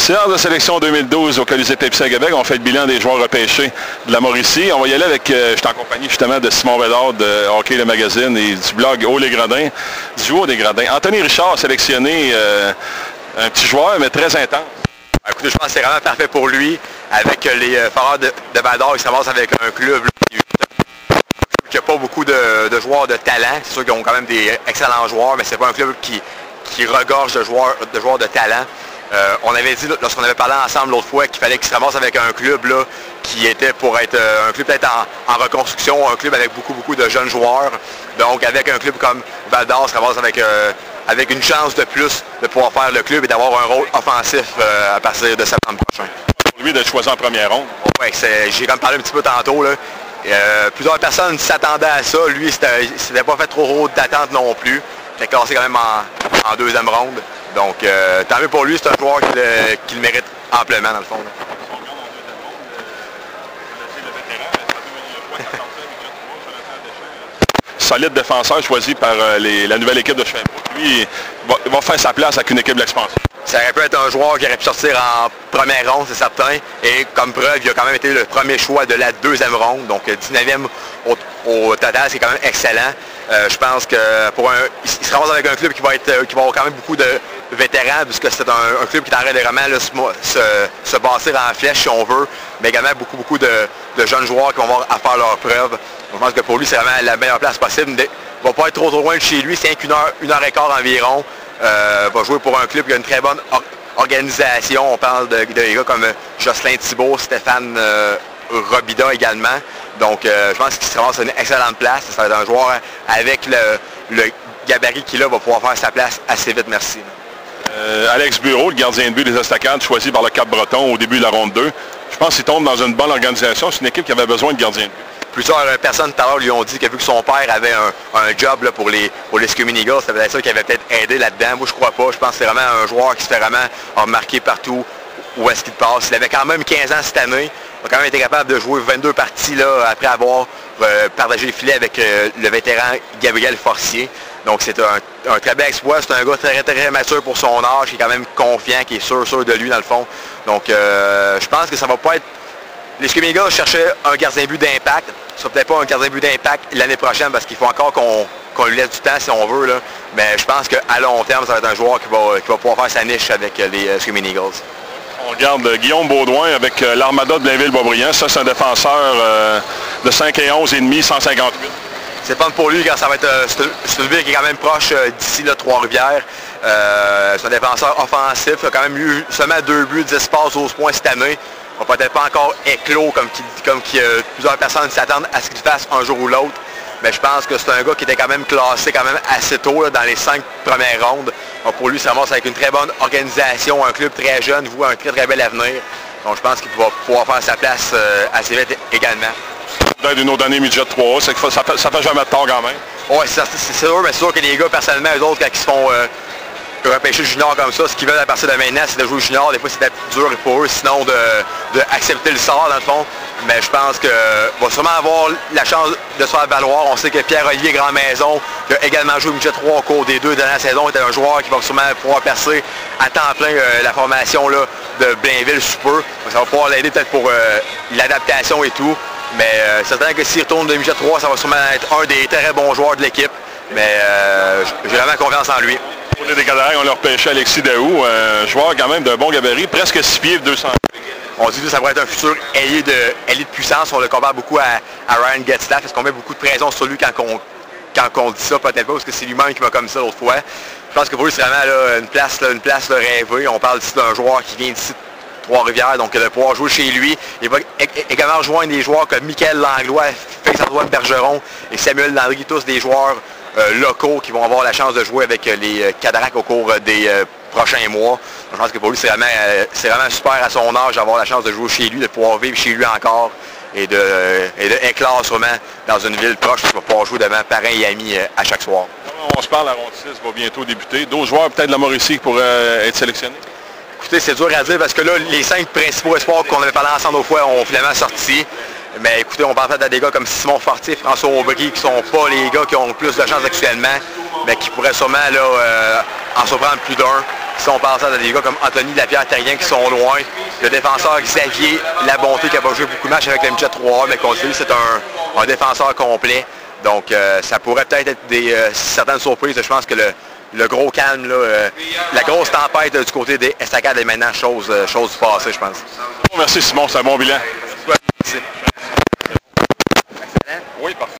Séance de sélection 2012 au Colisée Pepsi à Québec. On fait le bilan des joueurs repêchés de la Mauricie. On va y aller avec, je suis en compagnie justement de Simon Bédard de Hockey Le Magazine et du blog Haut les Gradins, du Haut des Gradins. Anthony Richard a sélectionné un petit joueur, mais très intense. Écoutez, je pense que c'est vraiment parfait pour lui. Avec les Foreurs de Val-d'Or, il se ramasse avec un club qui n'a pas beaucoup de joueurs de talent. C'est sûr qu'ils ont quand même des excellents joueurs, mais c'est pas un club qui regorge de joueurs de talent. On avait dit, lorsqu'on avait parlé ensemble l'autre fois, qu'il fallait qu'il se ramasse avec un club là, qui était pour être un club peut-être en reconstruction, un club avec beaucoup de jeunes joueurs. Donc avec un club comme Val-d'Or, se ramasse avec une chance de plus de pouvoir faire le club et d'avoir un rôle offensif à partir de septembre prochain. Pour lui d'être choisi en première ronde. Oui, j'ai comme parlé un petit peu tantôt. Là. Plusieurs personnes s'attendaient à ça. Lui, c'était pas fait trop haut d'attente non plus. Il est classé quand même en deuxième ronde. Donc, tant mieux pour lui, c'est un joueur qui le mérite amplement, dans le fond. Là. Solide défenseur choisi par la nouvelle équipe de Sherbrooke. Lui, il va faire sa place avec une équipe d'expansion. Ça aurait pu être un joueur qui aurait pu sortir en première ronde, c'est certain. Et comme preuve, il a quand même été le premier choix de la deuxième ronde. Donc 19e au total, c'est quand même excellent. Je pense que il se ramasse avec un club qui va avoir quand même beaucoup de vétérans, puisque c'est un club qui est en train de vraiment là, se bâtir en flèche si on veut, mais également beaucoup de jeunes joueurs qui vont avoir à faire leurs preuves. Donc, je pense que pour lui, c'est vraiment la meilleure place possible. Il ne va pas être trop loin de chez lui, c'est qu'une heure et quart environ. Va jouer pour un club qui a une très bonne organisation. On parle de gars comme Jocelyn Thibault, Stéphane Robida également. Donc, je pense qu'il se ramasse à une excellente place. Ça va être un joueur avec le gabarit qu'il a, va pouvoir faire sa place assez vite, merci. Alex Bureau, le gardien de but des Estacades, choisi par le Cap-Breton au début de la ronde 2. Je pense qu'il tombe dans une bonne organisation. C'est une équipe qui avait besoin de gardien de but. Plusieurs personnes tout à l'heure lui ont dit que vu que son père avait un job là, pour les Screaming Eagles, ça peut-être ça qui avait peut-être aidé là-dedans. Moi, je crois pas. Je pense que c'est vraiment un joueur qui se fait vraiment remarquer partout où est-ce qu'il passe. Il avait quand même 15 ans cette année. Il a quand même été capable de jouer 22 parties là, après avoir partagé le filet avec le vétéran Gabriel Forcier. Donc, c'est un très bel exploit. C'est un gars très mature pour son âge, qui est quand même confiant, qui est sûr de lui, dans le fond. Donc, je pense que ça va pas être... Les Screaming Eagles cherchaient un gardien but d'impact. Ce sera peut-être pas un gardien but d'impact l'année prochaine parce qu'il faut encore qu'on lui laisse du temps si on veut. Là. Mais je pense qu'à long terme, ça va être un joueur qui va pouvoir faire sa niche avec les Screaming Eagles. On regarde Guillaume Baudouin avec l'Armada de Blainville-Boisbriand. Ça, c'est un défenseur de 5 et 11 et demi, 158. C'est pas pour lui car ça va être c'est une ville qui est quand même proche d'ici, Trois-Rivières. C'est un défenseur offensif. Il a quand même eu seulement 2 buts, 10 passes, 12 points cette année. On va peut-être pas encore éclos comme plusieurs personnes s'attendent à ce qu'il fasse un jour ou l'autre. Mais je pense que c'est un gars qui était quand même classé quand même assez tôt là, dans les 5 premières rondes. Donc pour lui, ça ramasse avec une très bonne organisation, un club très jeune, voit un très bel avenir. Donc je pense qu'il va pouvoir faire sa place assez vite également. Dans une autre année midget 3, ça fait jamais de tort quand même. Oui, c'est sûr, mais c'est sûr que les gars, personnellement, eux autres, quand ils se font repêcher junior comme ça, ce qu'ils veulent à partir de maintenant, c'est de jouer junior. Des fois, c'est dur pour eux, sinon d'accepter le sort, dans le fond. Mais je pense qu'il va sûrement avoir la chance de se faire valoir. On sait que Pierre-Olivier Grandmaison, qui a également joué midget 3 au cours des 2 dernières saisons, était un joueur qui va sûrement pouvoir percer à temps plein la formation là, de Blainville sous peu. Donc, ça va pouvoir l'aider peut-être pour l'adaptation et tout. Mais c'est certain que s'il retourne de midget 3, ça va sûrement être un des très bons joueurs de l'équipe. Mais j'ai vraiment confiance en lui. Pour les Décadérés, on leur pêchait Alexis Daou, un joueur quand même de bon gabarit, presque 6 pieds 200. On dit que ça pourrait être un futur ailier de puissance. On le compare beaucoup à Ryan Getzlaff. Est-ce qu'on met beaucoup de pression sur lui quand on dit ça? Peut-être pas, parce que c'est lui-même qui m'a comme ça l'autre fois. Je pense que pour lui, c'est vraiment là, une place rêvée. On parle ici d'un joueur qui vient d'ici Trois-Rivières, donc de pouvoir jouer chez lui. Il va également rejoindre des joueurs comme Michael Langlois, Félix-Antoine Bergeron et Samuel Landry, tous des joueurs locaux qui vont avoir la chance de jouer avec les Cataractes au cours des prochains mois. Je pense que pour lui, c'est vraiment super à son âge d'avoir la chance de jouer chez lui, de pouvoir vivre chez lui encore et d'éclore sûrement dans une ville proche pour pouvoir jouer devant parents et amis à chaque soir. On se parle, la ronde 6 va bientôt débuter. D'autres joueurs peut-être de la Mauricie qui pourraient être sélectionnés? Écoutez, c'est dur à dire parce que là, les 5 principaux espoirs qu'on avait parlé ensemble aux fois ont finalement sorti. Mais écoutez, on parle peut-être des gars comme Simon Fortier, François Aubry, qui ne sont pas les gars qui ont le plus de chance actuellement, mais qui pourraient sûrement là, en surprendre plus d'un. Si on pense à des gars comme Anthony Lapierre-Terrien qui sont loin, le défenseur Xavier Labonté qui n'a pas joué beaucoup de matchs avec le Midget 3A, mais continue, c'est un défenseur complet. Donc ça pourrait peut-être être certaines surprises. Je pense que le gros calme, là, la grosse tempête du côté des Estacades est maintenant chose du passé, je pense. Merci Simon, c'est un bon bilan.